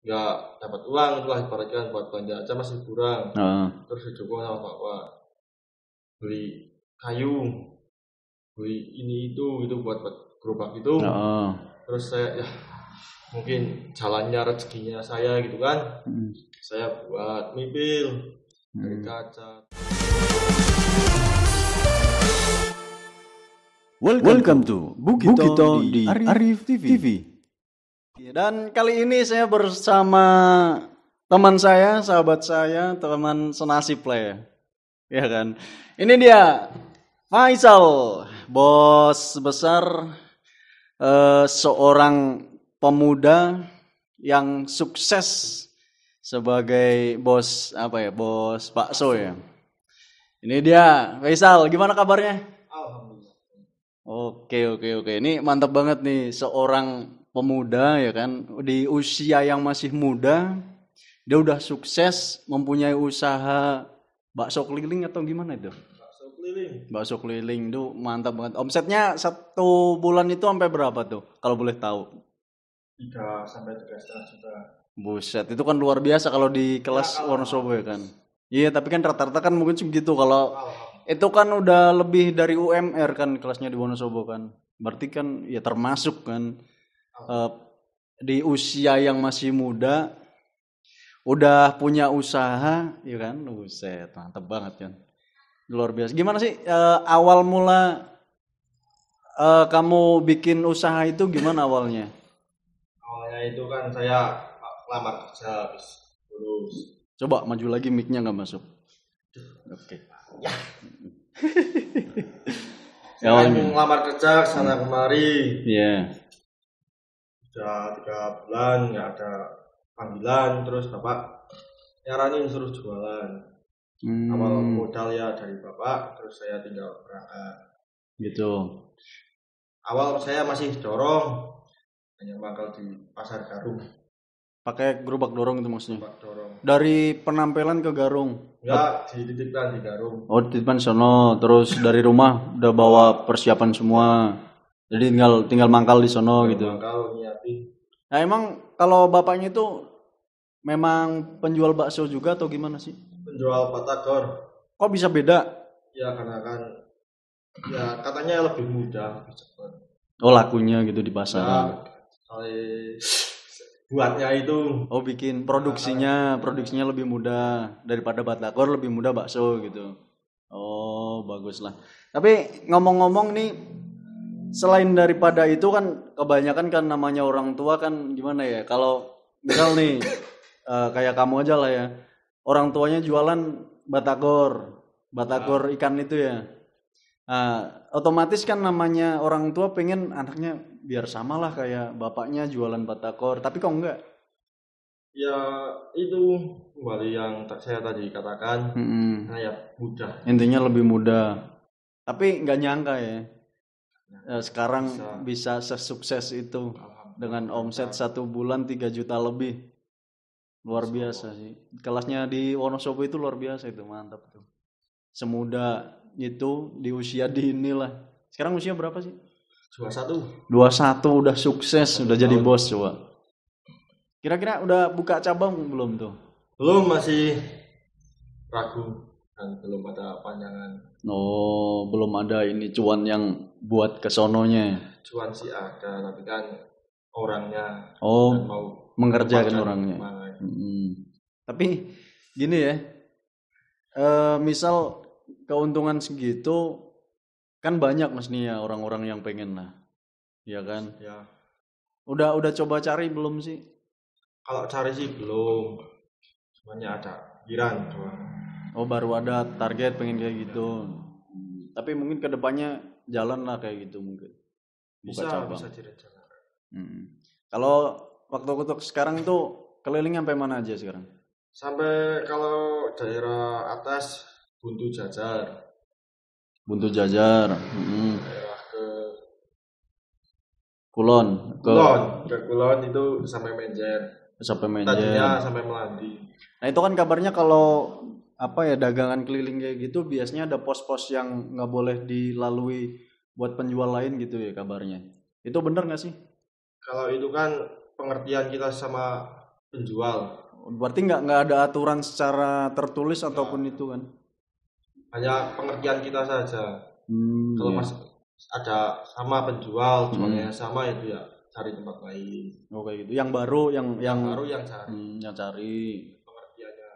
ya dapat uang itulah ibaratkan buat belanja aja masih kurang. Terus didukung sama bapak beli kayu, beli ini itu buat gerobak itu. Terus saya ya mungkin jalannya rezekinya saya gitu kan. Saya buat mobil dari kaca. Welcome to Bukito di Arif TV. Dan kali ini saya bersama teman saya, sahabat saya, teman senasib lah ya. Ya kan. Ini dia Faisal, bos besar, seorang pemuda yang sukses sebagai bos bos bakso ya. Ini dia Faisal, gimana kabarnya? Alhamdulillah. Oke. Ini mantap banget nih, seorang pemuda ya kan, di usia yang masih muda dia udah sukses mempunyai usaha bakso keliling atau gimana itu? Bakso keliling tuh mantap banget. Omsetnya 1 bulan itu sampai berapa tuh kalau boleh tahu? 3 sampai 3,5 juta. Buset, itu kan luar biasa kalau di kelas Wonosobo ya kan. Iya, tapi kan rata-rata kan mungkin segitu. Kalau itu kan udah lebih dari UMR kan kelasnya di Wonosobo kan. Berarti kan ya termasuk kan di usia yang masih muda udah punya usaha ya kan. Buset, mantap banget kan. Luar biasa. Gimana sih awal mula kamu bikin usaha itu gimana awalnya? Awalnya itu kan saya lamar kerja habis lulus. Coba maju lagi, mic-nya nggak masuk. Oke. Ya. Saya ngelamar kerja sana kemari. Iya. Udah 3 bulan nggak ada panggilan, terus bapak nyaranin suruh jualan. Awal modal ya dari bapak, terus saya tinggal berangkat. Gitu. Awal saya masih dorong, hanya mangkal di pasar Garung. Pakai gerobak dorong itu maksudnya? Gerobak dorong. Dari penampilan ke Garung? Enggak, dititipkan di Garung. Oh, titipan sono, terus dari rumah udah bawa persiapan semua. Jadi tinggal mangkal di sono gitu. Mangkal nyiapin. Nah, emang kalau bapaknya itu memang penjual bakso juga atau gimana sih? Penjual batagor. Kok bisa beda? Ya karena kan ya katanya lebih mudah, lebih cepat. Oh, lakunya gitu di pasar. Ya, buatnya itu. Oh, bikin produksinya lebih mudah daripada batagor, lebih mudah bakso gitu. Oh, bagus lah. Tapi ngomong-ngomong nih, selain daripada itu kan kebanyakan kan namanya orang tua kan gimana ya, kalau misal nih kayak kamu aja lah ya, orang tuanya jualan batagor ikan itu ya. Nah, otomatis kan namanya orang tua pengen anaknya biar samalah kayak bapaknya jualan batagor, tapi kok enggak? Ya itu kembali yang saya tadi katakan, kayak mudah. Intinya lebih mudah. Tapi nggak nyangka ya. Sekarang bisa sesukses itu dengan omset 1 bulan 3 juta lebih. Luar biasa sih. Kelasnya di Wonosobo itu luar biasa itu, mantap tuh. Semuda itu di usia dini lah. Sekarang usia berapa sih? 21 udah sukses, udah jadi bos coba. Kira-kira udah buka cabang belum tuh? Belum, masih ragu dan belum ada panjangan. Oh, belum ada ini cuan yang buat kesononya. Cuan sih ada, tapi kan orangnya mau mengerjakan orangnya. Tapi gini ya, misal keuntungan segitu kan banyak maksudnya orang-orang yang pengen lah, ya kan? Ya. Udah coba cari belum sih? Kalau cari sih belum, semuanya ada pikiran doang. Oh, baru ada target pengen kayak gitu. Tapi mungkin kedepannya jalan lah kayak gitu mungkin. Bisa direncanakan. Kalau waktu sekarang tuh keliling sampai mana aja sekarang? Sampai kalau daerah atas Buntu Jajar. Daerah ke Kulon. Ke Kulon itu sampai Menjer. Tadinya sampai Melandi. Nah, itu kan kabarnya kalau dagangan keliling kayak gitu biasanya ada pos-pos yang nggak boleh dilalui buat penjual lain gitu ya kabarnya. Itu bener nggak sih? Kalau itu kan pengertian kita sama penjual. Berarti nggak ada aturan secara tertulis ataupun itu kan? Hanya pengertian kita saja. Kalau masih ada sama penjual, jualnya sama itu ya cari tempat lain. Oh kayak gitu. Yang baru yang baru yang cari. Yang cari. Pengertiannya.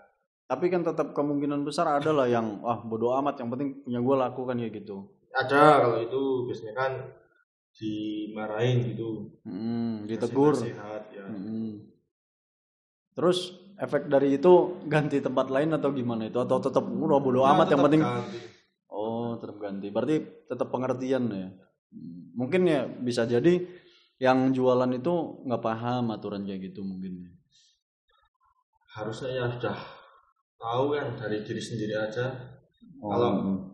Tapi kan tetap kemungkinan besar ada lah yang bodo amat, yang penting punya gue laku kan ya gitu. Ada, kalau itu biasanya kan dimarahin gitu. Ditegur. Nasihat, ya. Terus efek dari itu ganti tempat lain atau gimana itu, atau tetap udah bodo amat yang penting ganti. Oh tetap ganti, berarti tetap pengertian ya. Mungkin ya bisa jadi yang jualan itu nggak paham aturan kayak gitu mungkin. Harusnya ya sudah tahu kan dari diri sendiri aja. Kalau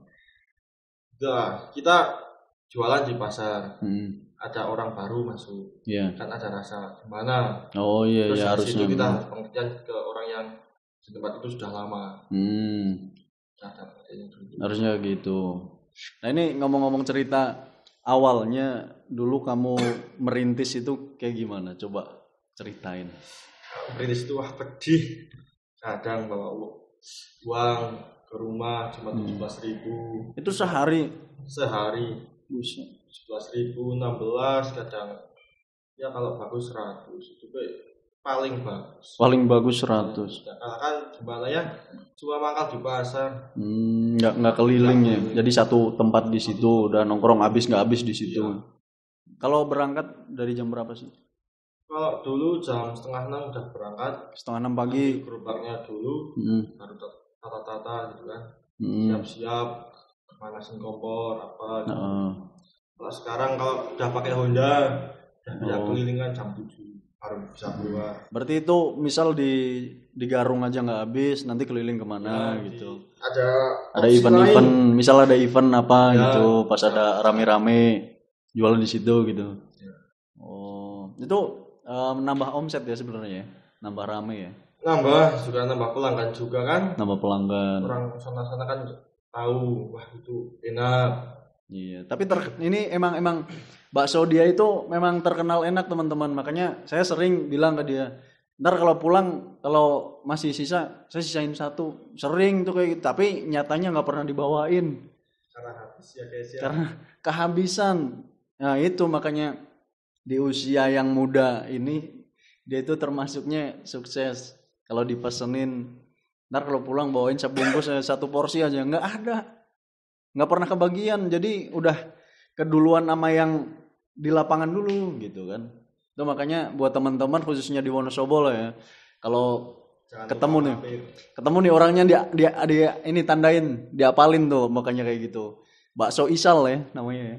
kita jualan di pasar, ada orang baru masuk, kan ada rasa gimana. Terus harusnya itu kita pengertian ke orang yang di tempat itu sudah lama. Harusnya gitu. Nah ini ngomong-ngomong cerita awalnya dulu kamu merintis itu kayak gimana? Coba ceritain. Merintis itu pedih. Kadang bawa uang ke rumah cuma 17.000. Itu sehari? Sehari. 17.000, 16 kadang. Ya kalau bagus 100 itu paling bagus. Paling bagus 100. Kan gimana ya? Cuma mangkal di pasar. Nggak keliling ya. Jadi satu tempat di situ udah nongkrong nggak habis di situ. Iya. Kalau berangkat dari jam berapa sih? Kalau dulu jam 5:30 udah berangkat. 5:30 pagi. Gerobaknya dulu, baru tata-tata gitu kan. Siap-siap, manasin kompor apa. Gitu. Kalau sekarang kalau udah pakai Honda, udah bisa kelilingan jam 7 baru bisa keluar. Berarti itu misal di Garung aja nggak habis, nanti keliling kemana gitu. Ada event-event, misal ada event apa gitu, pas ada rame-rame jualan di situ gitu. Ya. Oh, itu menambah omset ya sebenarnya ya, nambah rame ya. Juga nambah pelanggan juga kan. Nambah pelanggan. Orang sana-sana kan tahu, wah itu enak. Iya, tapi ini emang bakso dia itu memang terkenal enak teman-teman. Makanya saya sering bilang ke dia, ntar kalau pulang kalau masih sisa, saya sisain 1. Sering tuh kayak gitu. Tapi nyatanya nggak pernah dibawain. Karena habis ya guys ya. Karena kehabisan. Nah itu makanya di usia yang muda ini dia itu termasuknya sukses. Kalau dipesenin, ntar kalau pulang bawain sebungkus 1 porsi aja nggak ada. Nggak pernah kebagian, jadi udah keduluan sama yang di lapangan dulu gitu kan. Itu makanya buat teman-teman khususnya di Wonosobo lah ya, kalau ketemu nih orangnya dia ini tandain, diapalin tuh, makanya kayak gitu. Bakso Isal ya namanya ya.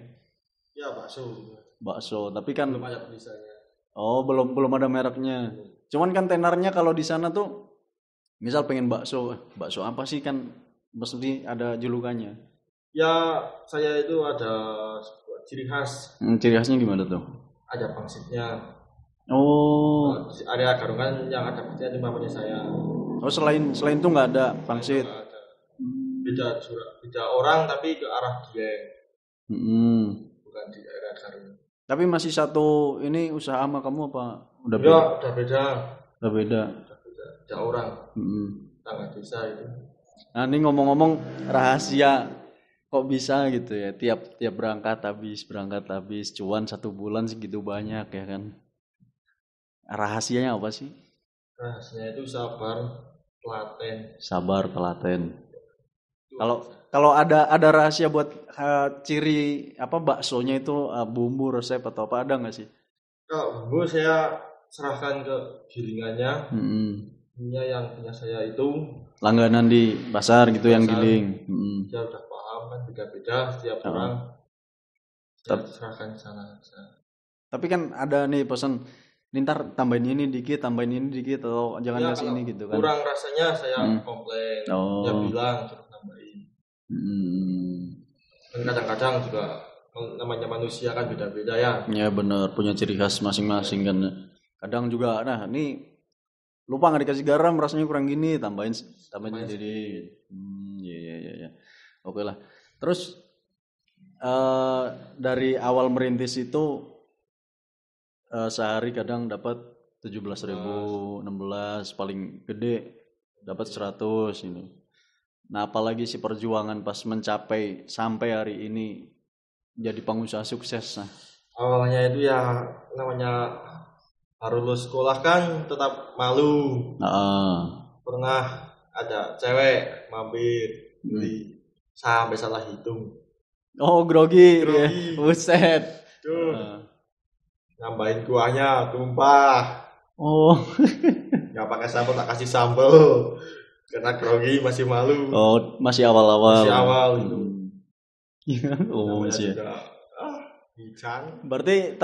Bakso tapi kan belum ada tulisannya. Oh belum ada mereknya. Cuman kan tenarnya kalau di sana tuh misal pengen bakso apa sih kan mesti ada julukannya. Ya, saya itu ada sebuah ciri khas. Ciri khasnya gimana tuh? Ada pangsitnya. Oh. Ada garungan yang ada pangsitnya cuma punya saya. Oh, selain itu nggak ada pangsit. Beda orang tapi ke arah Dieng. Bukan di daerah Garung. Tapi masih satu ini usaha sama kamu apa? Udah beda. Udah beda. Beda orang. Tangga desa itu. Nah, ini ngomong-ngomong rahasia. Kok bisa gitu ya, tiap berangkat habis cuan 1 bulan segitu banyak ya kan. Rahasianya apa sih? Rahasianya itu sabar telaten. Kalau ada rahasia buat ciri apa baksonya itu, bumbu resep atau apa, ada nggak sih? Kalau bumbu saya serahkan ke gilingannya. Punya yang punya saya itu langganan di pasar gitu, yang giling. Dia udah kan beda-beda setiap orang. Serahkan sana. Tapi kan ada nih pesan, ntar tambahin ini dikit atau jangan kasih ini gitu kan. Kurang rasanya saya komplain. Dia bilang suruh tambahin. Dan kadang-kadang juga namanya manusia kan beda-beda ya. Ya benar, punya ciri khas masing-masing kan. Kadang juga ini lupa nggak dikasih garam, rasanya kurang gini, tambahin jadi. Iya. Oke lah. Terus dari awal merintis itu sehari kadang dapat 17.000, 16 paling gede dapat 100 ini. Nah, apalagi si perjuangan pas mencapai sampai hari ini jadi pengusaha sukses. Nah, awalnya itu ya namanya baru lulus sekolah kan tetap malu. Pernah ada cewek mampir beli sampai salah hitung. Oh, grogi. Ya. Buset. Nambahin kuahnya tumpah. Oh. Nggak pakai sambal, tak kasih sambal. Karena grogi masih malu. Oh, masih awal-awal. Masih awal itu. Oh, sih. Berarti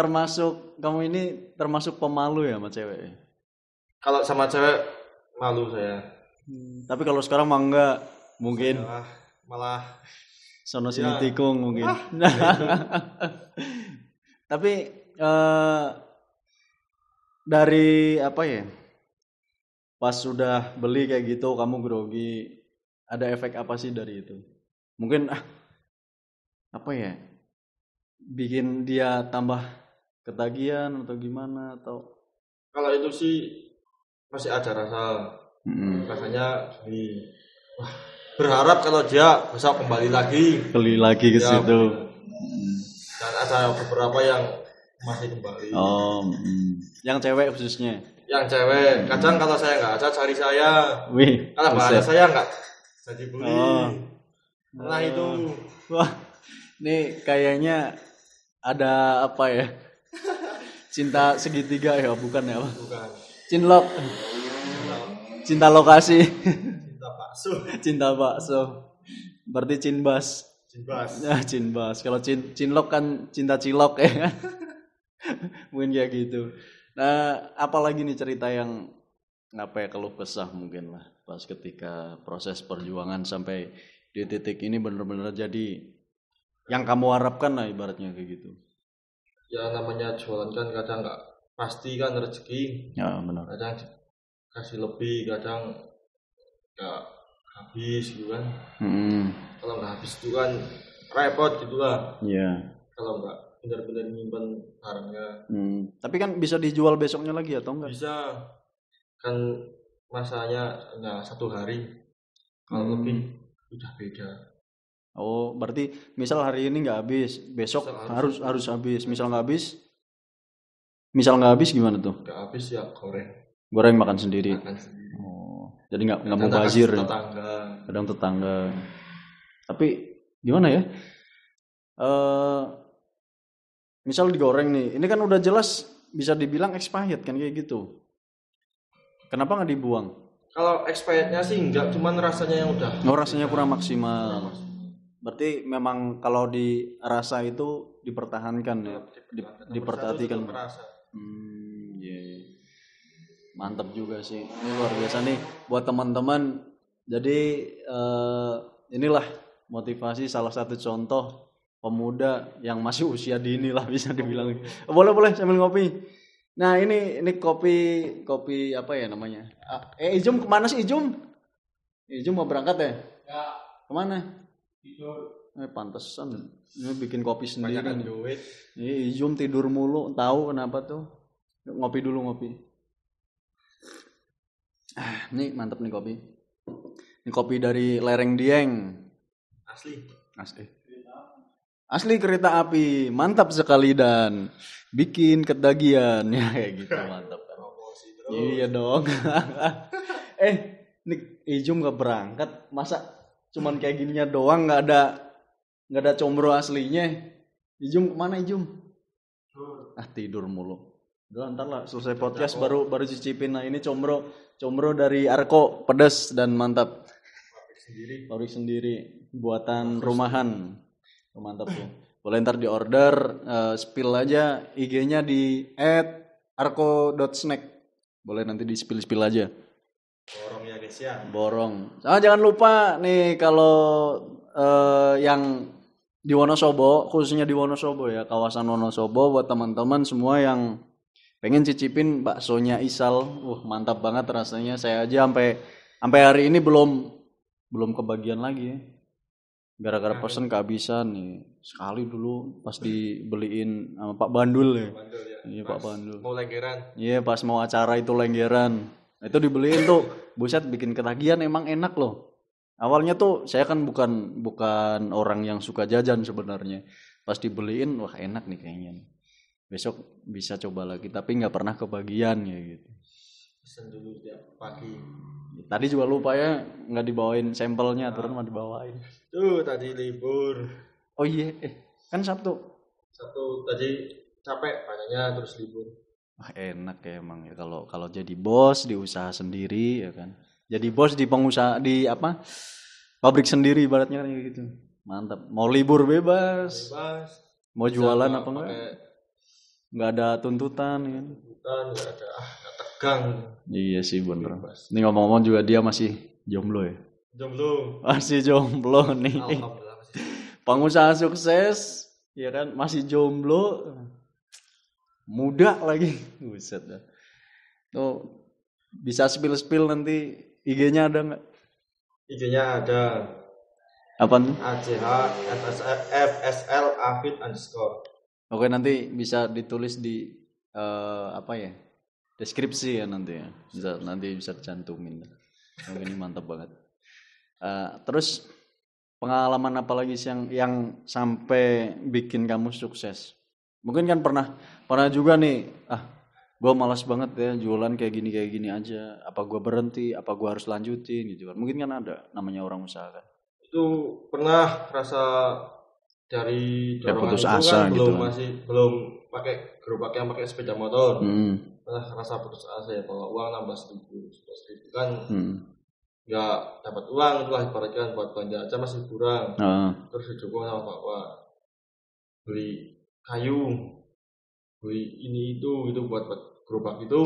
kamu ini termasuk pemalu ya sama cewek? Kalau sama cewek malu saya. Tapi kalau sekarang mah enggak, mungkin. Malah sono sini tikung mungkin. Tapi dari apa ya? Pas sudah beli kayak gitu kamu grogi, ada efek apa sih dari itu? Mungkin apa ya? Bikin dia tambah ketagihan atau gimana atau? Kalau itu sih masih ada rasanya berharap kalau dia bisa kembali lagi ke situ. Dan ada beberapa yang masih kembali. Yang cewek khususnya. Yang cewek, kadang kalau saya nggak ada cari saya. Kalau nggak ada saya nggak jadi beli. Nah itu. Wah, ini kayaknya ada apa ya? Cinta segitiga ya, bukan ya? Bukan. Cinlok. Cinta lokasi. Cinta bakso. Berarti cinbas. Ya, cinbas. Kalau cinlok kan cinta cilok ya. Mungkin kayak gitu. Nah, apalagi nih cerita yang keluh kesah mungkin lah pas ketika proses perjuangan sampai di titik ini benar-benar jadi yang kamu harapkan lah ibaratnya kayak gitu. Ya namanya jualan kan kadang nggak pasti kan rezeki. Ya benar. Kadang kasih lebih, kadang nggak habis gitu kan. Kalau nggak habis itu kan repot gitulah. Iya. Kalau nggak benar-benar nyimpen barangnya. Tapi kan bisa dijual besoknya lagi atau enggak? Bisa. Kan masanya hanya 1 hari. Kalau lebih udah beda. Oh, berarti misal hari ini nggak habis, besok harus habis. Misal nggak habis gimana tuh? Nggak habis ya Goreng makan sendiri. Oh, jadi nggak mau bazir. Kadang tetangga. Tapi gimana ya? Misal digoreng nih, ini kan udah jelas bisa dibilang expired kan kayak gitu. Kenapa nggak dibuang? Kalau expirednya sih enggak, cuman rasanya yang udah. Rasanya kurang maksimal. Berarti memang kalau dirasa itu dipertahankan ya, diperhatikan. Mantap juga sih. Ini luar biasa nih buat teman-teman. Jadi inilah motivasi salah satu contoh pemuda yang masih usia dini lah bisa dibilang. Boleh sambil ngopi. Nah ini kopi apa ya namanya? Ijum kemana sih Ijum? Ijum mau berangkat ya? Ya. Kemana? Tidur. Pantesan. Ini bikin kopi sendiri. Banyak duit. Ijum tidur mulu. Tahu kenapa tuh? Ngopi dulu ngopi. Nih mantap nih kopi. Ini kopi dari Lereng Dieng. Asli kereta api, mantap sekali dan bikin ketagihan ya kayak gitu mantap kan. Iya dong. Nih Ijum gak berangkat, masa cuman kayak gininya doang nggak ada combro aslinya. Ijum kemana Ijum? Tidur mulu. Udah ntar lah selesai podcast baru cicipin. Nah ini combro dari Arko pedas dan mantap. Pabrik sendiri buatan rumahan. Mantap tuh. Boleh ntar di order, spill aja IG-nya di @arko.snack. Boleh nanti di spill aja. Borong ya guys ya. Borong. Jangan lupa nih kalau yang di Wonosobo, khususnya di Wonosobo ya, kawasan Wonosobo buat teman-teman semua yang pengen cicipin baksonya Isal. Mantap banget rasanya. Saya aja sampai hari ini belum kebagian lagi ya. Gara-gara pesen kehabisan nih. Sekali dulu pas dibeliin sama Pak Bandul ya. Iya Pak Bandul. Mau lenggeran. Iya pas mau acara itu lenggeran. Itu dibeliin tuh. Buset bikin ketagihan emang enak loh. Awalnya tuh saya kan bukan orang yang suka jajan sebenarnya. Pas dibeliin wah enak nih kayaknya nih. Besok bisa coba lagi tapi nggak pernah kebagian ya gitu. Pesen dulu tiap pagi. Tadi juga lupa ya nggak dibawain sampelnya, turun mah dibawain. Tuh tadi libur. Oh iya, kan Sabtu. Sabtu tadi capek banyaknya terus libur. Wah enak ya emang ya kalau jadi bos di usaha sendiri ya kan. Jadi bos di pengusaha di apa? Pabrik sendiri ibaratnya kan gitu. Mantap. Mau libur bebas. Mau jualan apa enggak? Nggak ada tuntutan ya. Tuntutan nggak ada nggak tegang. Iya sih bener. Ini ngomong-ngomong juga dia masih jomblo ya. Jomblo. Masih jomblo nih. Alhamdulillah masih. Pengusaha sukses, ya kan masih jomblo, muda lagi, buset dah. Tuh bisa spill nanti IG-nya ada nggak? IG-nya ada. Apa nih? ACH Afid _ Oke nanti bisa ditulis di apa ya deskripsi ya nanti ya. Nanti bisa dicantumin. Oke ini mantap banget. Terus pengalaman apa lagi sih yang sampai bikin kamu sukses? Mungkin kan pernah juga nih, gue malas banget ya jualan kayak gini aja. Apa gue berhenti? Apa gue harus lanjutin gitu kan? Mungkin kan ada namanya orang usaha kan. Itu pernah rasa dari dorongan putus itu asa kan gitu belum pakai gerobak yang pakai sepeda motor. Pernah rasa putus asa ya kalau uang nambah 11.000 kan. Nggak dapat uang itulah ibaratkan buat belanja aja masih kurang. Terus didukung sama bapak beli kayu, beli ini itu buat gerobak itu.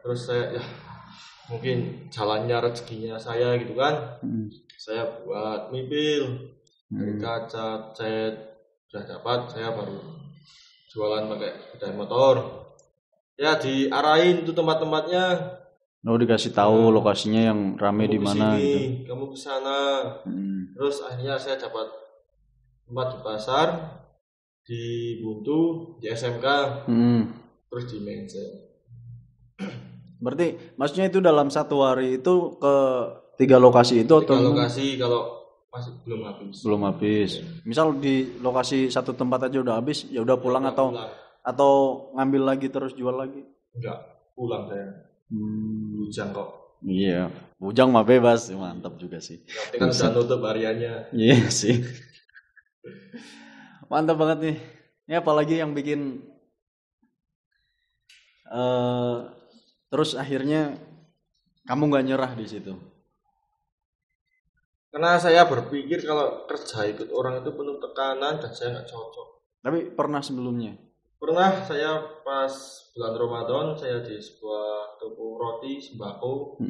Terus saya ya mungkin jalannya rezekinya saya gitu kan. Saya buat mobil dari kaca cat sudah dapat, saya baru jualan pakai sepeda motor. Ya diarahin tuh tempat-tempatnya. Dikasih tahu lokasinya yang rame di mana gitu. Kamu ke sana. Terus akhirnya saya dapat tempat di pasar, di Buntu, di SMK, terus di Menceng. Berarti maksudnya itu dalam satu hari itu ke 3 lokasi itu atau? 3 lokasi kalau masih belum habis. Belum habis. Misal di lokasi satu tempat aja udah habis, ya udah pulang atau ngambil lagi terus jual lagi? Enggak, pulang saya. Bujang kok. Iya, bujang mah bebas, mantap juga sih. Tapi kan udah nutup hariannya. Iya sih. Mantap banget nih. Ini apalagi yang bikin terus akhirnya kamu nggak nyerah di situ? Karena saya berpikir kalau kerja ikut orang itu penuh tekanan dan saya nggak cocok. Tapi pernah sebelumnya? Pernah saya pas bulan Ramadan saya di sebuah toko roti sembako.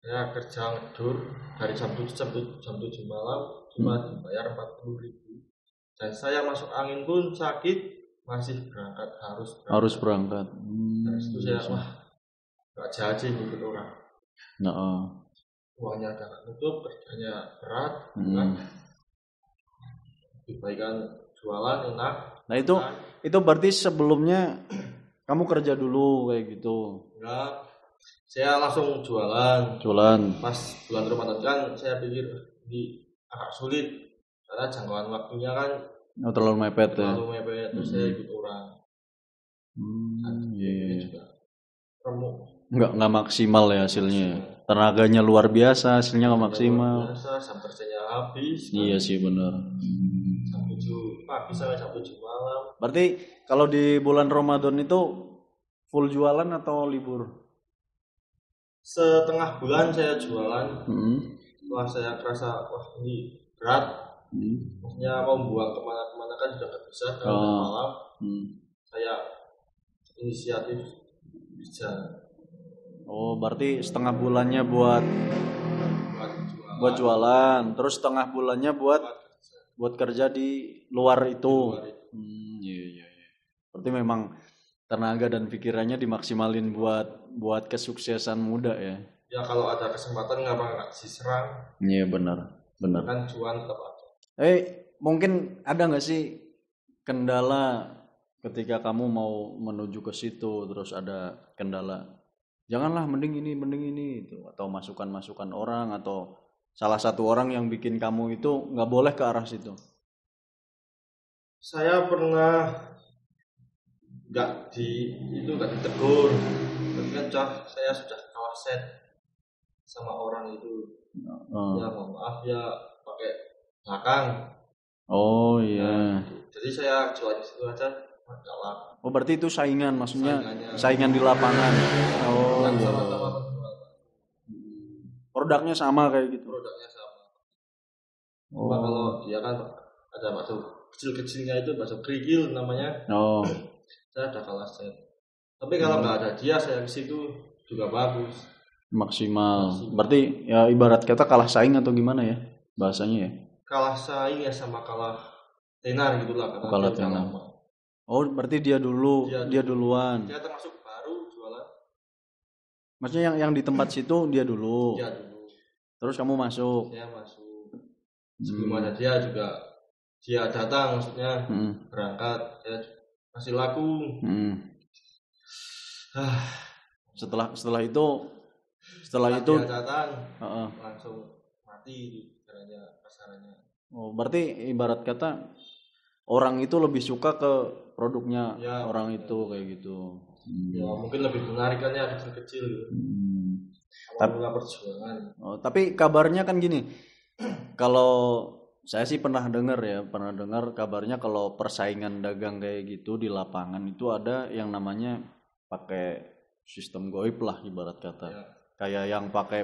Saya kerja ngedur dari jam 7 malam cuma dibayar 40.000. Dan saya masuk angin pun sakit masih berangkat harus berangkat. Dari situ saya nggak jadi ikut orang. Uangnya agak nutup, kerjanya berat, kan? Dibaikan jualan enak. Nah itu berarti sebelumnya kamu kerja dulu kayak gitu? Enggak, saya langsung jualan. Pas bulan Ramadan kan saya pikir ini agak sulit karena jangkauan waktunya kan terlalu mepet terus saya ikut orang. Iya. Juga remuk. Nggak maksimal ya hasilnya. Tenaganya luar biasa, hasilnya nggak maksimal. Sampernya habis. Iya sih benar. Jam 7 pagi sampai jam 7 malam. Berarti kalau di bulan Ramadan itu full jualan atau libur? Setengah bulan saya jualan. Setelah saya kerasa wah ini berat. Maksudnya mau buang kemana-kemana kan sudah nggak bisa kalau malam. Saya inisiatif bisa. Berarti setengah bulannya buat jualan, terus setengah bulannya buat kerja di luar itu. Iya. Berarti memang tenaga dan pikirannya dimaksimalin buat kesuksesan muda ya. Ya kalau ada kesempatan nggak sih serang. Iya benar. Benar. Kan cuan tetap ada. Mungkin ada nggak sih kendala ketika kamu mau menuju ke situ, terus ada kendala, janganlah mending ini itu, atau masukan orang atau salah satu orang yang bikin kamu itu nggak boleh ke arah situ? Saya pernah nggak ditegur, tapi kan saya sudah kalah set sama orang itu. Ya mohon maaf ya, pakai belakang. Oh iya. Jadi saya jual di situ aja kalah. Oh berarti itu saingan, maksudnya saingan di lapangan. Oh iya. Produknya sama kayak gitu. Produknya sama. Cuma kalau dia kan ada bakso kecil-kecilnya itu bakso kerikil namanya. Oh. Saya ada kalah set. Tapi kalau nggak ada dia, saya ke situ juga bagus. Maksimal. Berarti ya ibarat kata kalah saing atau gimana ya bahasanya ya? Kalah saing ya sama kalah tenar gitulah, karena kalah tenar. Oh berarti dia duluan. Dia termasuk baru jualan. Maksudnya yang di tempat situ dia dulu. Dia dulu. Terus kamu masuk. Saya masuk. Sebelum ada dia datang, maksudnya berangkat, saya masih laku. Setelah itu dia datang, langsung mati pasarannya. Oh berarti ibarat kata orang itu lebih suka ke produknya ya, orang itu kayak gitu. Ya mungkin lebih menarik kan ya kecil-kecil gitu. Tapi kabarnya kan gini, kalau saya sih pernah dengar kabarnya kalau persaingan dagang kayak gitu di lapangan itu ada yang namanya pakai sistem goib lah ibarat kata. Ya. Kayak yang pakai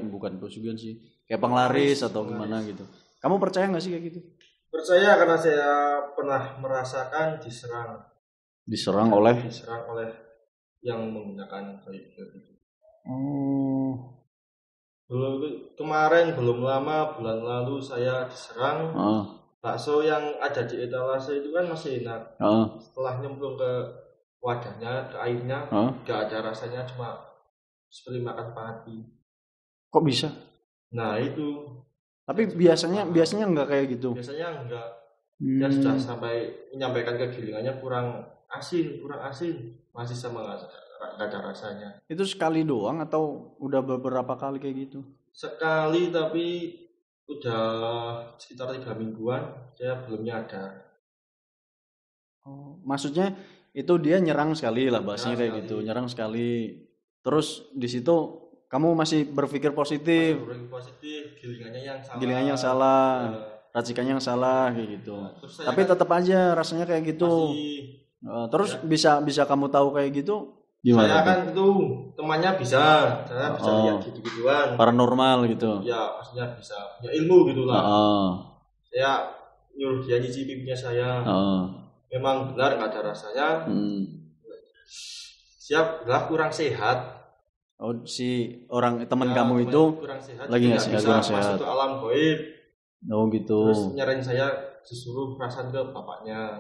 bukan pesugihan sih, kayak penglaris atau gimana gitu. Kamu percaya nggak sih kayak gitu? Percaya, karena saya pernah merasakan diserang oleh yang menggunakan goib gitu. Oh. Belum lama bulan lalu saya diserang. Bakso yang ada di etalase itu kan masih enak. Setelah nyemplung ke wadahnya, ke airnya, gak ada rasanya, cuma seperti makan padi. Kok bisa? Nah itu. Tapi biasanya enggak kayak gitu. Biasanya enggak. Dia sudah sampai menyampaikan ke gilingannya kurang asin, masih sama enggak ada rasanya. Itu sekali doang atau udah beberapa kali kayak gitu? Sekali, tapi udah sekitar 3 mingguan saya belum nyadar. Oh, maksudnya itu dia nyerang sekali lah bahasanya kayak gitu, nyerang sekali. Terus di situ kamu masih berpikir positif. Gilingannya yang salah. Racikannya yang salah kayak gitu. Tapi tetap aja rasanya kayak gitu. Terus bisa kamu tahu kayak gitu gimana? Saya kan itu temannya saya bisa lihat gitu-gituan. Paranormal gitu. Ya, maksudnya bisa punya ilmu gitulah. Saya nyuruh dia nyicipi punya saya. Memang benar nggak ada rasanya. Siap, lah kurang sehat. Oh, si teman kamu itu lagi nggak sehat, kurang sehat. Masuk ke alam goib. Oh gitu. Terus nyerahin saya, disuruh perasaan ke bapaknya.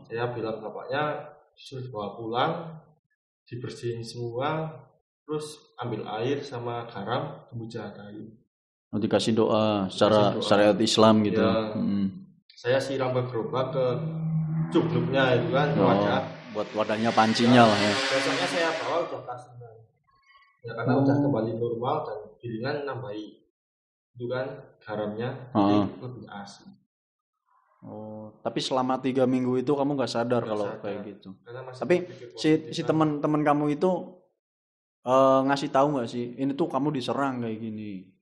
Saya bilang bapaknya disuruh dibawa pulang, dibersihin semua, terus ambil air sama garam, dimujahatain. Dikasih doa secara syariat Islam gitu. Ya. Saya siram ke gerobak, ke cupluknya itu kan, wadah. Buat wadahnya, pancinya lah ya. Biasanya saya bawa udah kasih. Ya karena udah kembali normal dan gilingan nambahi itu kan garamnya, jadi lebih asin. Oh, tapi selama 3 minggu itu kamu nggak sadar kalau kayak gitu. Tapi si teman-teman kamu itu ngasih tahu nggak sih, ini tuh kamu diserang kayak gini?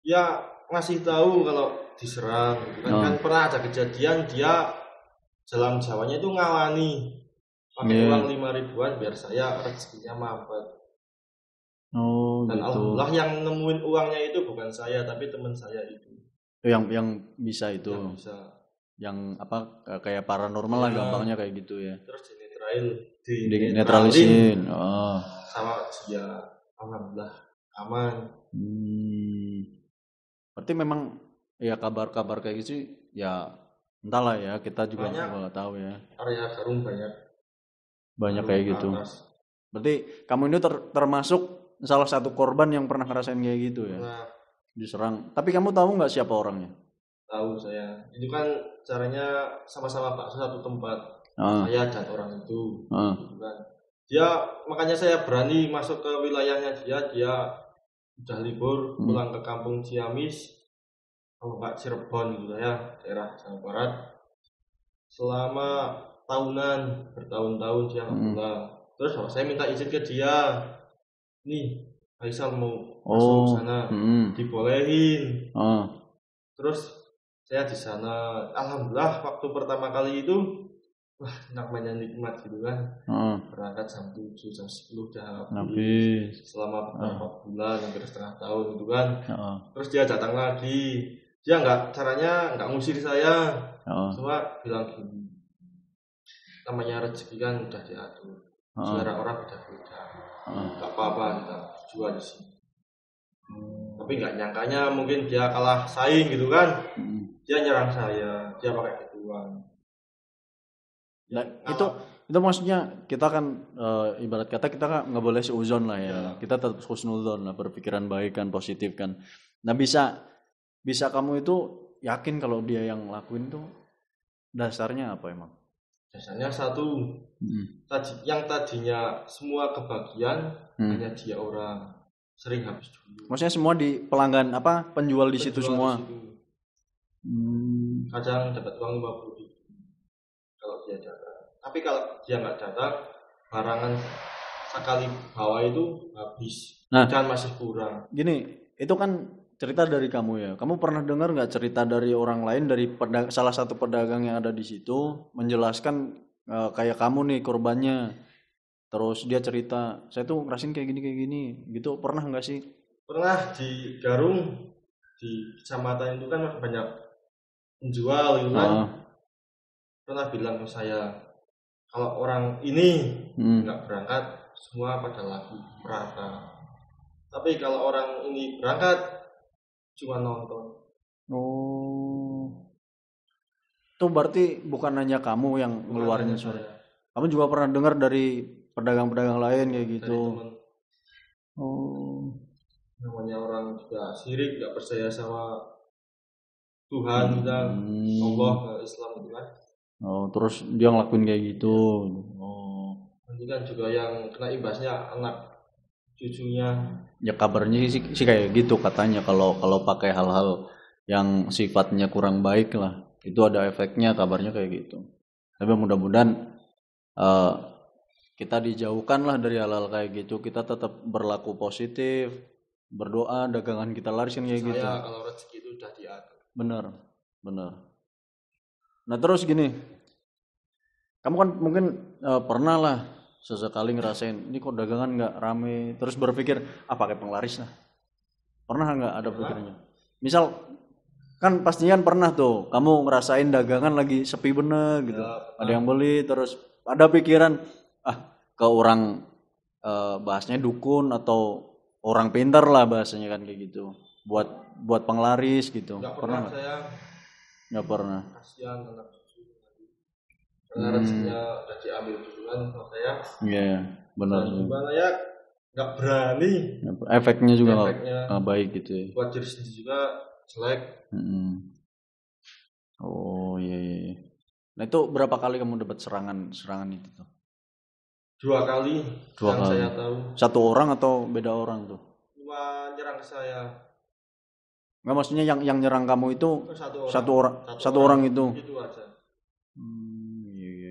Ya ngasih tahu kalau diserang. Kan pernah ada kejadian dia jalan Jawanya itu ngawani pakai uang 5.000-an biar saya rezekinya mampet. Oh, dan gitu. Alhamdulillah yang nemuin uangnya itu bukan saya tapi teman saya itu. Yang bisa itu. Yang bisa. Yang apa kayak paranormal lah gampangnya kayak gitu ya. Terus dinetralisin. Sama dia, alhamdulillah aman. Berarti memang ya kabar-kabar kayak gitu ya entahlah ya, kita juga nggak tahu ya. Area Garung banyak kayak gitu. Berarti kamu ini termasuk salah satu korban yang pernah ngerasain kayak gitu ya. Diserang. Tapi kamu tahu nggak siapa orangnya? Tahu saya. Itu kan caranya sama-sama bakso satu tempat. Saya dan orang itu. Gitu kan. Dia makanya saya berani masuk ke wilayahnya dia udah libur pulang ke kampung Ciamis, kalau nggak Cirebon gitu ya, daerah Jawa Barat. Selama tahunan, bertahun-tahun dia nggak pulang. Terus saya minta izin ke dia, nih Faisal mau masuk ke sana, dibolehin. Terus saya di sana, alhamdulillah waktu pertama kali itu, wah namanya nikmat gitu kan. Berangkat jam 7, jam 10 udah habis. Selama beberapa bulan, hampir setengah tahun gitu kan. Terus dia datang lagi. Dia caranya nggak ngusir saya. Cuma bilang gini, namanya rezeki kan udah diatur. Selera orang beda-beda. Gak apa-apa kita jual di sini. Tapi nggak nyangkanya mungkin dia kalah saing gitu kan. Dia nyerang saya, dia pakai gituan. Nah, itu maksudnya kita kan ibarat kata kita kan nggak boleh seuzon lah ya. Kita tetap husnuzon lah, berpikiran baik kan, positif kan. Nah bisa kamu itu yakin kalau dia yang lakuin tuh dasarnya apa emang? Dasarnya satu, yang tadinya semua kebagian hanya dia orang sering habis dulu. Maksudnya semua di pelanggan penjual di situ semua. Kadang dapat uang 50.000 kalau dia datang. Tapi kalau dia nggak datang, barangan sekali bawa itu habis. Dan masih kurang. Gini, itu kan cerita dari kamu ya. Kamu pernah dengar nggak cerita dari orang lain, dari salah satu pedagang yang ada di situ menjelaskan kayak kamu nih korbannya, terus dia cerita saya tuh ngerasin kayak gini gitu, pernah nggak sih? Pernah. Di Garung, di kecamatan itu kan banyak penjual gitu kan. Pernah bilang ke saya, kalau orang ini nggak berangkat semua pada laku merata, tapi kalau orang ini berangkat cuma nonton. Itu berarti bukan hanya kamu yang ngeluarin suara. Kamu juga pernah dengar dari pedagang-pedagang lain kayak gitu. Namanya orang juga sirik, nggak percaya sama Tuhan dan Allah, Islam gitu kan. Terus dia ngelakuin kayak gitu. Nanti kan juga yang kena imbasnya anak cucunya. Ya kabarnya sih kayak gitu katanya, kalau pakai hal-hal yang sifatnya kurang baik lah, itu ada efeknya, kabarnya kayak gitu. Tapi mudah-mudahan kita dijauhkan lah dari hal-hal kayak gitu. Kita tetap berlaku positif, berdoa, dagangan kita laris kan kayak gitu. Kalau rezeki itu udah diatur. Bener. Nah terus gini, kamu kan mungkin pernah lah sesekali ngerasain ini kok dagangan nggak rame, terus berpikir pakai penglaris lah. Pernah nggak ada pikirannya? Misal kan pastinya pernah tuh kamu ngerasain dagangan lagi sepi bener gitu, ada yang beli, terus ada pikiran ke orang bahasanya dukun atau orang pintar lah bahasanya kan kayak gitu, buat penglaris gitu. Nggak pernah saya. Nggak pernah. Kasihan anak cucu. Karena rezekinya udah diambil duluan sama saya. Iya, benar. Gimana ya? Nggak berani. Efeknya juga nggak baik gitu ya. Buat diri sendiri juga jelek. Oh iya. Nah itu berapa kali kamu dapat serangan itu tuh? 2 kali. Saya tahu. Satu orang atau beda orang tuh? Cuma nyerang ke saya. Nggak, maksudnya yang nyerang kamu itu satu orang itu. Itu aja. Iya.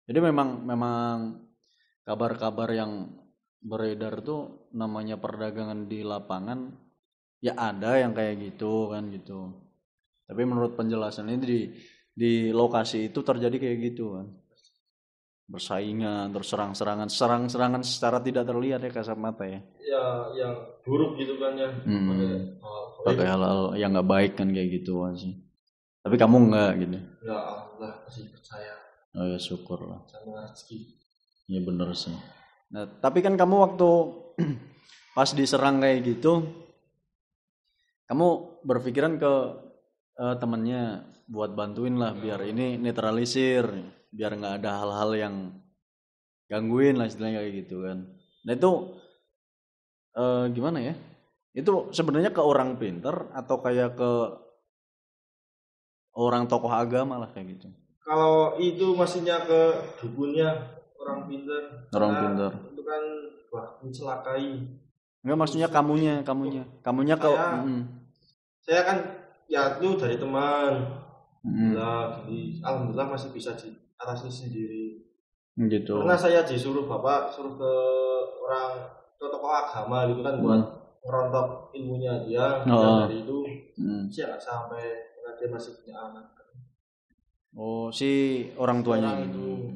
Jadi memang kabar-kabar yang beredar tuh namanya perdagangan di lapangan ya ada yang kayak gitu kan gitu. Tapi menurut penjelasan ini di lokasi itu terjadi kayak gitu kan. Bersaingan, terus serangan secara tidak terlihat ya kasat mata ya. Ya yang buruk gitu kan ya. Pakai hal-hal yang nggak baik kan kayak gitu kan sih. Tapi kamu nggak gitu. Ya Allah masih percaya. Oh ya syukur lah. Sama rezeki. Iya bener sih. Nah tapi kan kamu waktu pas diserang kayak gitu, kamu berpikiran ke temannya buat bantuin lah biar ini netralisir, biar nggak ada hal-hal yang gangguin lah istilahnya kayak gitu kan. Nah itu gimana ya? Itu sebenarnya ke orang pinter atau kayak ke orang tokoh agama lah kayak gitu? Kalau itu maksudnya ke dukunnya orang pinter. Orang pinter. Itu kan mencelakai. Enggak, maksudnya kamunya ke saya kan ya itu dari teman. Nah, jadi alhamdulillah masih bisa diatasi sendiri. Gitu. Karena saya disuruh bapak suruh ke orang tokoh agama gitu kan buat merontok ilmunya dia. Dan dari itu saya nggak sampai karena dia masih punya anak. Oh, si orang tuanya itu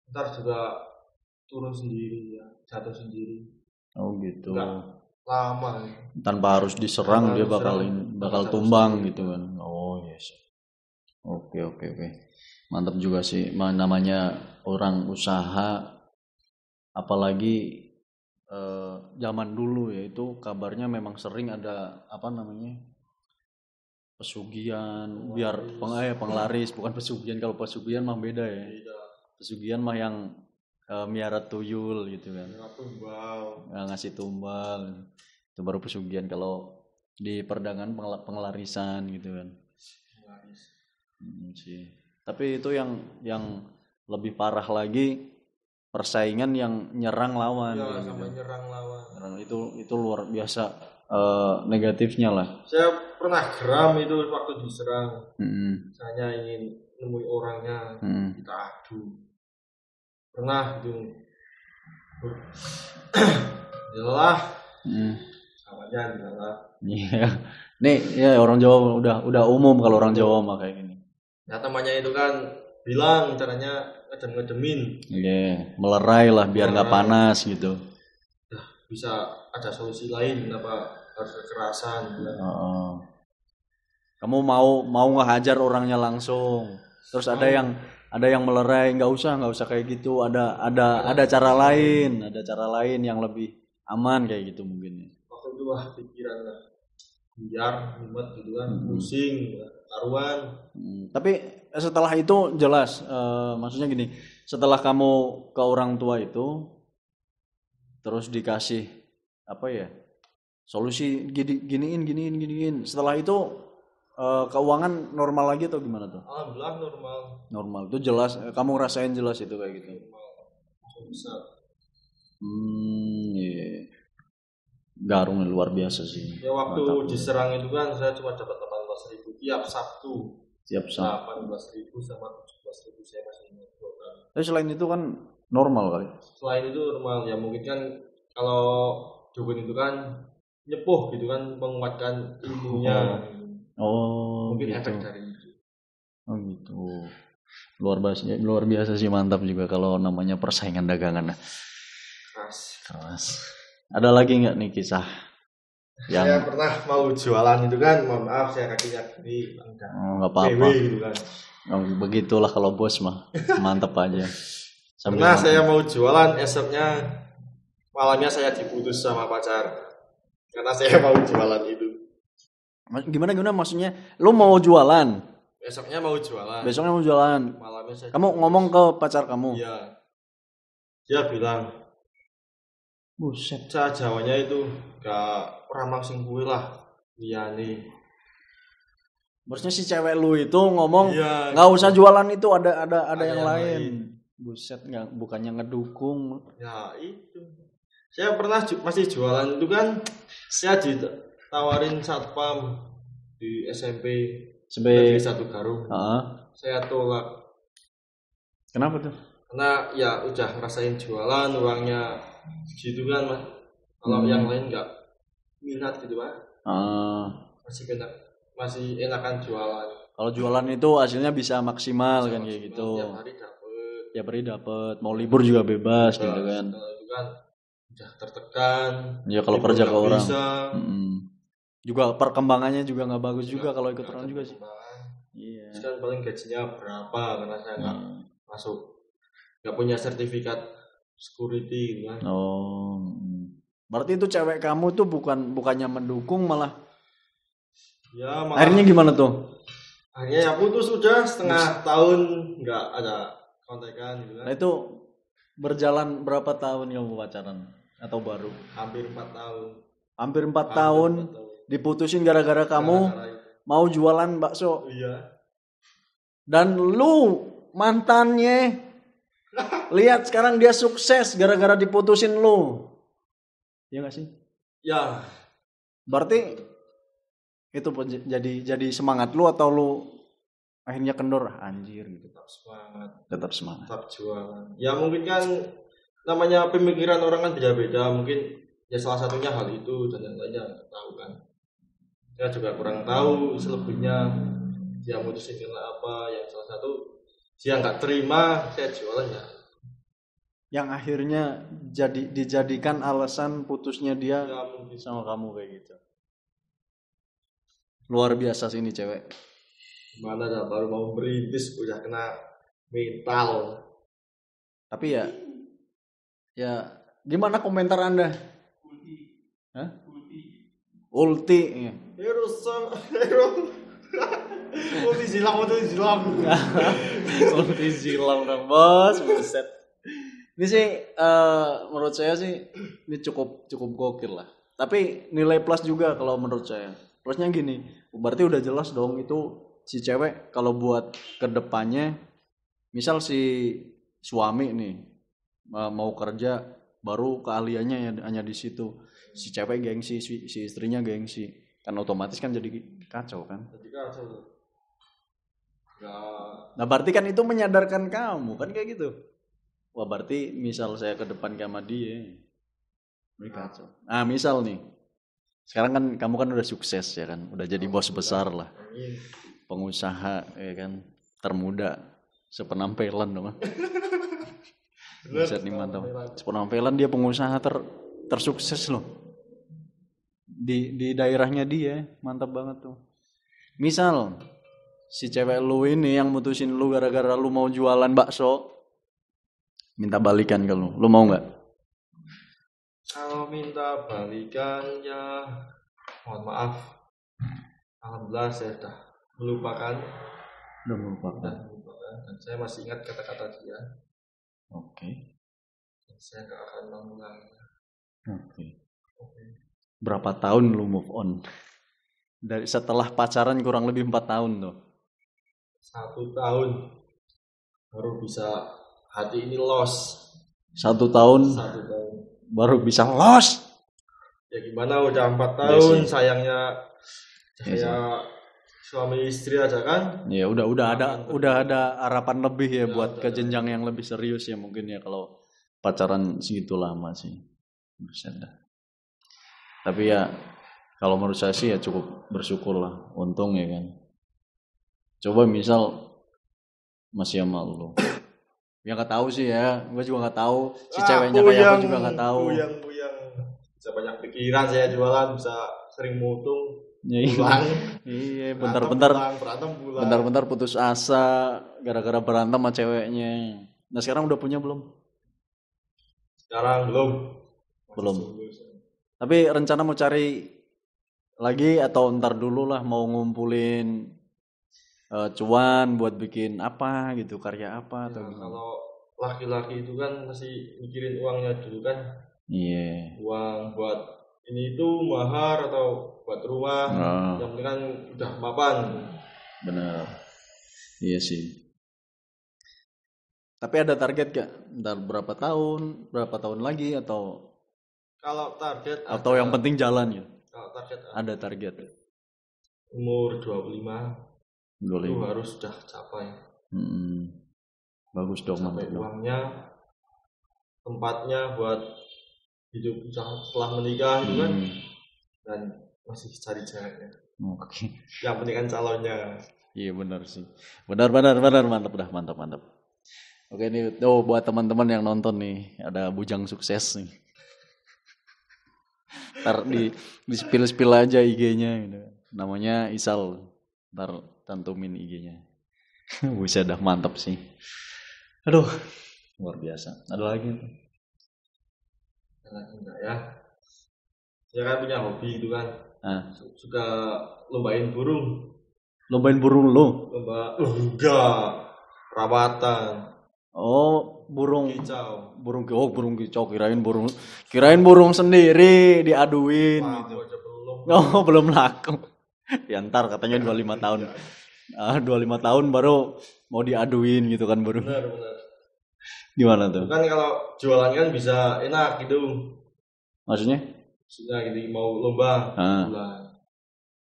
ntar juga turun sendiri ya, jatuh sendiri. Oh gitu. Nggak lama. Tanpa harus diserang dia bakal tumbang gitu kan. Oh yes. Oke. Mantap juga sih. Namanya orang usaha, apalagi zaman dulu ya, itu kabarnya memang sering ada pesugihan, biar penglaris, bukan pesugihan. Kalau pesugihan mah beda ya. Pesugihan mah yang miara tuyul gitu kan. Ngasih tumbal. Itu baru pesugihan. Kalau di perdagangan pengelarisan gitu kan. Sih. Tapi itu yang lebih parah lagi, persaingan yang nyerang lawan. Ya, sama gitu. Nyerang lawan. Itu luar biasa negatifnya lah. Saya pernah geram itu waktu diserang. Saya ingin nemui orangnya, kita adu. Pernah itu. Yalah. Namanya adalah. Iya. Nih ya orang Jawa udah umum kalau orang Jawa mah kayak gini. Ya temannya itu kan bilang caranya ngedem-ngedemin. Iya, melerai lah biar nggak panas gitu. Nah, bisa ada solusi lain kenapa harus kekerasan. Kamu mau ngehajar orangnya langsung. Terus ada yang melerai, nggak usah kayak gitu. Ada cara lain yang lebih aman kayak gitu mungkin. Waktu itu pikiran lah. Biar mumet gitu kan, pusing, taruhan. Tapi setelah itu jelas, maksudnya gini, setelah kamu ke orang tua itu, terus dikasih solusi giniin. Setelah itu keuangan normal lagi atau gimana tuh? Alhamdulillah Normal itu jelas, kamu rasain jelas itu kayak gitu. Bisa. Iya. Garung luar biasa sih. Ya waktu diserang itu kan saya cuma dapat 18.000 tiap Sabtu. 18.000 sama 17.000 saya masih ingat. Tapi selain itu kan normal kali. Selain itu normal ya, mungkin kan kalau dukun itu kan nyepuh gitu kan, menguatkan ilmunya. Mungkin gitu. Efek dari itu. Oh gitu. Luar biasa sih, mantap juga kalau namanya persaingan dagangan. Keras. Ada lagi nggak nih kisah? Saya pernah mau jualan itu kan, mohon maaf saya kakinya gini, nggak apa-apa. Gitu kan. Begitulah kalau bos mah, mantep aja. Pernah saya mau jualan, esoknya malamnya saya diputus sama pacar karena saya mau jualan itu. Gimana maksudnya? Lu mau jualan? Besoknya mau jualan. Malamnya saya. Kamu ngomong ke pacar kamu? Iya. Dia bilang, buset, Jawanya itu gak ramang sing kuwi lah, liyane. Maksudnya si cewek lu itu ngomong nggak usah jualan itu, ada yang lain. Buset, nggak, bukannya ngedukung. Ya itu. Saya pernah masih jualan itu kan, saya ditawarin satpam di SMP Negeri 1 Garung. Saya tolak. Kenapa tuh? Karena ya udah ngerasain jualan, uangnya gitu kan mas. Kalau yang lain nggak minat gitu pak. Masih enakan jualan. Kalau jualan itu hasilnya bisa maksimal kan kayak gitu. Tiap hari dapet. Mau libur juga bebas gitu kan. Kalau itu kan udah tertekan. Ya kalau kerja ke orang. Juga perkembangannya juga nggak bagus juga kalau ikut orang juga sih. Iya. Sekarang paling gajinya berapa karena saya nggak masuk, nggak punya sertifikat security gitu kan. Berarti itu cewek kamu tuh bukannya mendukung malah. Ya, malah. Akhirnya gimana tuh? Akhirnya ya putus, sudah setengah tahun nggak ada kontekan gitu kan. Nah itu berjalan berapa tahun kamu pacaran atau baru? Hampir 4 tahun. Hampir 4 tahun diputusin gara-gara kamu mau jualan bakso. Iya. Dan lu mantannya lihat sekarang dia sukses gara-gara diputusin lu. Iya gak sih? Ya. Berarti itu jadi semangat lu atau lu akhirnya kendor anjir gitu. Tetap semangat. Tetap jualan. Ya mungkin kan namanya pemikiran orang kan beda-beda, mungkin ya salah satunya hal itu dan yang lainnya nggak tahu kan. Saya juga kurang tahu selebihnya dia mutusin karena apa. Yang salah satu dia nggak terima saya jualan ya. Yang akhirnya dijadikan alasan putusnya dia ya sama kamu kayak gitu. Luar biasa sih ini cewek. Gimana dah baru mau merintis udah kena mental. Tapi ya gimana komentar Anda? Hah? Ulti. Ya. Ulti silang. Ulti silang bos, buset. Ini sih menurut saya sih ini cukup gokil lah. Tapi nilai plus juga kalau menurut saya. Plusnya gini, berarti udah jelas dong itu si cewek kalau buat kedepannya, misal si suami nih mau kerja baru keahliannya hanya di situ, si cewek gengsi, si istrinya gengsi, kan otomatis kan jadi kacau kan. Jadi kacau. Nah berarti kan itu menyadarkan kamu kan kayak gitu. Wah berarti misal saya ke depan sama dia, ini kacau. Nah misal nih, sekarang kan kamu kan udah sukses ya kan, udah jadi bos besar lah, pengusaha ya kan, termuda sepenampilan dong. Bisa nih mantap. Sepenampilan dia pengusaha tersukses loh. Di daerahnya dia, mantap banget tuh. Misal si cewek lu ini yang mutusin lu gara-gara lu mau jualan bakso, minta balikan ke lu mau nggak? Kalau minta balikan ya mohon maaf, alhamdulillah saya sudah melupakan. Dan saya masih ingat kata-kata dia. Oke. Saya nggak akan mengulanginya. Oke. Berapa tahun lu move on? Dari setelah pacaran kurang lebih 4 tahun tuh. 1 tahun baru bisa hati ini lost. 1 tahun. Baru bisa lost. Ya gimana udah 4 tahun yes, sayangnya saya suami istri aja kan. Ya udah ada harapan lebih ya buat ke jenjang yang lebih serius ya mungkin ya kalau pacaran segitu lama sih. Tapi ya kalau menurut saya sih ya cukup bersyukur lah, untung ya kan. Coba misal masih sama lu. Ya nggak tahu sih ya, gue juga nggak tahu si ceweknya kayak apa juga nggak tahu. Puyang. Bisa banyak pikiran saya jualan, bisa sering mutung. Pulang. Iya, bentar putus asa gara-gara berantem sama ceweknya. Nah sekarang udah punya belum? Sekarang belum. Tapi rencana mau cari lagi atau ntar dulu lah mau ngumpulin cuan buat bikin apa gitu, karya apa atau gimana? Kalau laki-laki itu kan masih mikirin uangnya dulu kan. Iya. Uang buat ini itu mahar atau buat rumah. Yang penting kan udah mapan. Benar. Iya sih. Tapi ada target gak? Ntar berapa tahun lagi atau? Kalau target atau ada, yang penting jalan ya? Kalau target ada target. Umur 25 itu harus sudah capai. Bagus dong. Sampai uangnya, tempatnya buat hidup setelah menikah itu kan. Dan masih cari ceweknya. Oke. Yang penting kan calonnya. Iya benar sih. Benar mantap. Oke nih, buat teman-teman yang nonton nih, ada bujang sukses nih. Ntar di spill aja IG-nya gitu. Namanya Isal. Ntar tantumin IG-nya. Bisa dah mantap sih. Aduh, luar biasa. Ada lagi? Ada lagi enggak ya? Saya kan punya hobi itu kan. Suka lombain burung. Lombain burung lo? Enggak, perawatan. Oh, burung kicau. Burung kicau kirain burung sendiri diaduin gitu. Belum laku. Ya ntar katanya 25 tahun. 25 tahun baru mau diaduin gitu kan burung. Benar. Gimana tuh? Kan kalau jualan kan bisa enak gitu. Maksudnya gitu mau lomba bulan.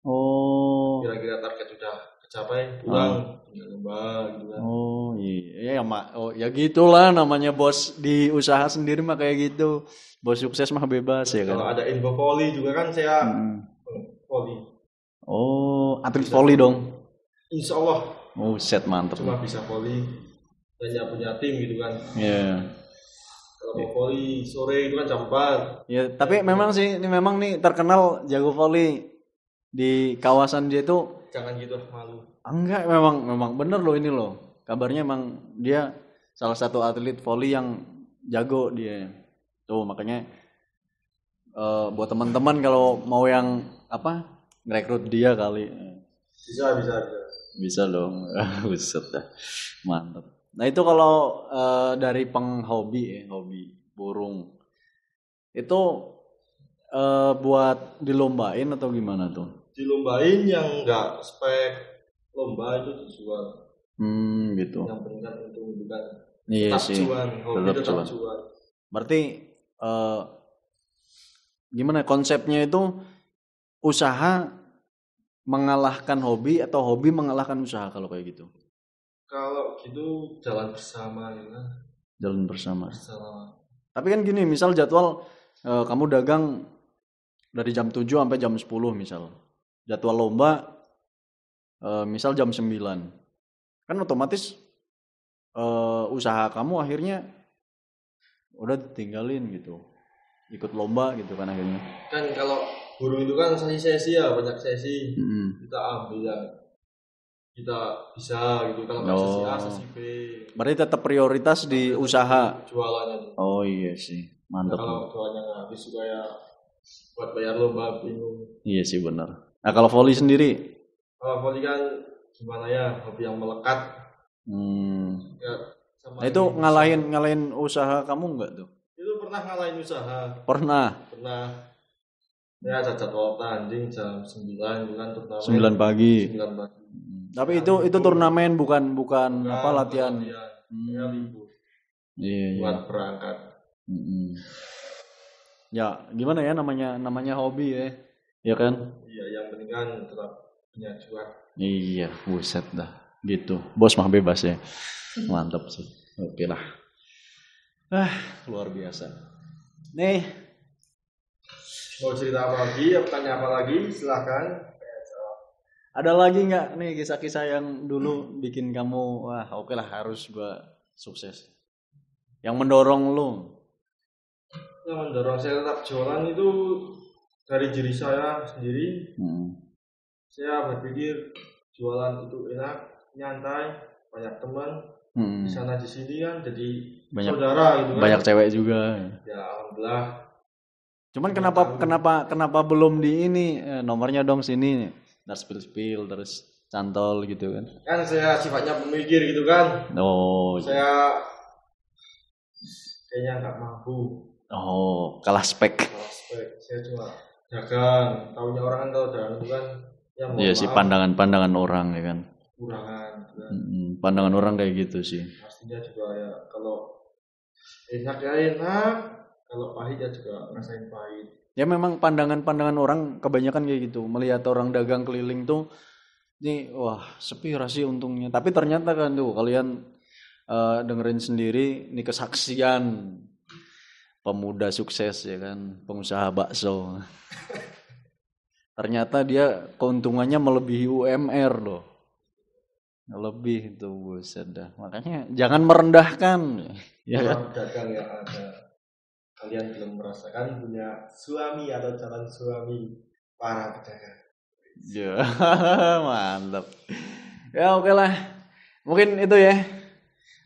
Oh. Kira-kira target sudah kecapai, pulang tinggal lomba gitu kan. Oh iya ya gitulah namanya bos di usaha sendiri mah kayak gitu. Bos sukses mah bebas. Terus ya kan. Kalau ada info volley juga kan saya volley. Oh, atlet volley dong. Insya Allah. Oh, set mantep. Cuma bisa volley dan ya punya tim gitu kan. Iya. Kalau mau volley sore itu kan jam 4. Ya, tapi memang sih ini memang nih terkenal jago volley di kawasan dia itu. Jangan gitu malu. Enggak, memang bener loh ini loh. Kabarnya emang dia salah satu atlet volley yang jago dia. Tuh makanya buat teman-teman kalau mau yang ngerekrut dia kali. Bisa dong. Buset dah. Mantap. Nah, itu kalau dari hobi burung. Itu buat dilombain atau gimana tuh? Dilombain yang enggak spek lomba itu dijual. Gitu. Yang penting kan untung bukan. Iya sih. Tetap cuan. Berarti gimana konsepnya itu usaha mengalahkan hobi atau hobi mengalahkan usaha kalau kayak gitu? Kalau gitu jalan bersama ya kan. Jalan bersama. Tapi kan gini, misal jadwal kamu dagang dari jam 7 sampai jam 10 misal. Jadwal lomba misal jam 9. Kan otomatis usaha kamu akhirnya udah tinggalin gitu. Ikut lomba gitu kan akhirnya. Kan kalau burung itu kan sesi ya, banyak sesi. Kita ambil ya. Kita bisa gitu kalau sesi A, sesi B. Berarti tetap prioritas di usaha jualannya. Oh iya sih, mantap. Nah, kalau jualannya nggak habis juga ya buat bayar lomba bingung. Iya sih benar. Nah kalau volley sendiri? Kalau volley kan gimana ya, hobi yang melekat. Ya, nah itu ngalahin usaha kamu nggak tuh? Itu pernah ngalahin usaha. Pernah. Ya jadwal tanding jam 9 bukan turnamen. 9 pagi. 9 pagi. Tapi itu turnamen bukan latihan. Ya libur. Iya. Buat berangkat. Ya gimana ya namanya hobi ya. Ya kan? Iya, yang penting kan tetap punya cuan. Iya, buset dah. Gitu. Bos mah bebas ya. Mantap sih. Oke lah. Luar biasa. Nih. Mau cerita apa lagi? Tanya apa lagi? Silakan. Ada lagi nggak nih kisah-kisah yang dulu bikin kamu oke lah harus gua sukses. Yang mendorong lu? Yang mendorong saya tetap jualan itu dari diri saya sendiri. Saya berpikir jualan itu enak, nyantai, banyak teman. Di sana di sini kan jadi banyak saudara gitu kan. Banyak cewek juga. Ya alhamdulillah. Cuman kenapa belum di ini nomornya dong sini. Nah spill terus cantol gitu kan. Kan saya sifatnya pemikir gitu kan. Oh. Saya kayaknya nggak mampu. Oh, kalah spek. Saya cuma dagang. Taunya orang kan tahu dagang itu kan. Iya sih pandangan orang ya kan. Kurangan. Kan. Pandangan orang kayak gitu sih. Pastinya juga ya kalau enak ya enak. Kalau pahit ya juga ngerasain pahit. Ya memang pandangan orang kebanyakan kayak gitu. Melihat orang dagang keliling tuh, nih wah sepi sih untungnya. Tapi ternyata kan tuh kalian dengerin sendiri, ini kesaksian pemuda sukses ya kan, pengusaha bakso. Ternyata dia keuntungannya melebihi UMR loh. Lebih itu buset dah. Makanya jangan merendahkan. Ya kan? Dagang ya ada. Kalian belum merasakan punya suami atau calon suami para pedagang. Ya, mantap. Ya oke lah. Mungkin itu ya.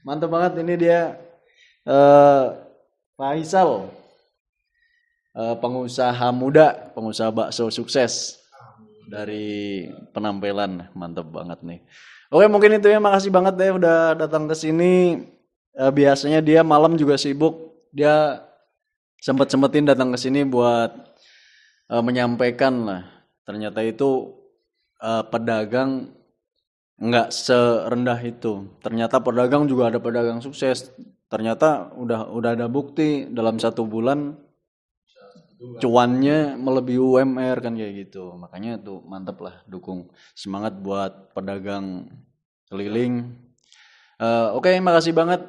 Mantap banget ini dia Faisal. Pengusaha muda, pengusaha bakso sukses. Dari penampilan mantap banget nih. Oke, mungkin itu ya. Makasih banget deh udah datang ke sini. biasanya dia malam juga sibuk, dia sempetin datang ke sini buat menyampaikan lah. Ternyata itu pedagang nggak serendah itu. Ternyata pedagang juga ada pedagang sukses. Ternyata udah ada bukti dalam 1 bulan cuannya melebihi UMR kan kayak gitu. Makanya tuh mantep lah, dukung semangat buat pedagang keliling. Oke, makasih banget.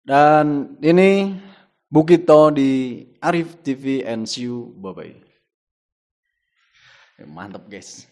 Dan ini Bukito di Arif TV and see you. Bye bye. Mantap guys.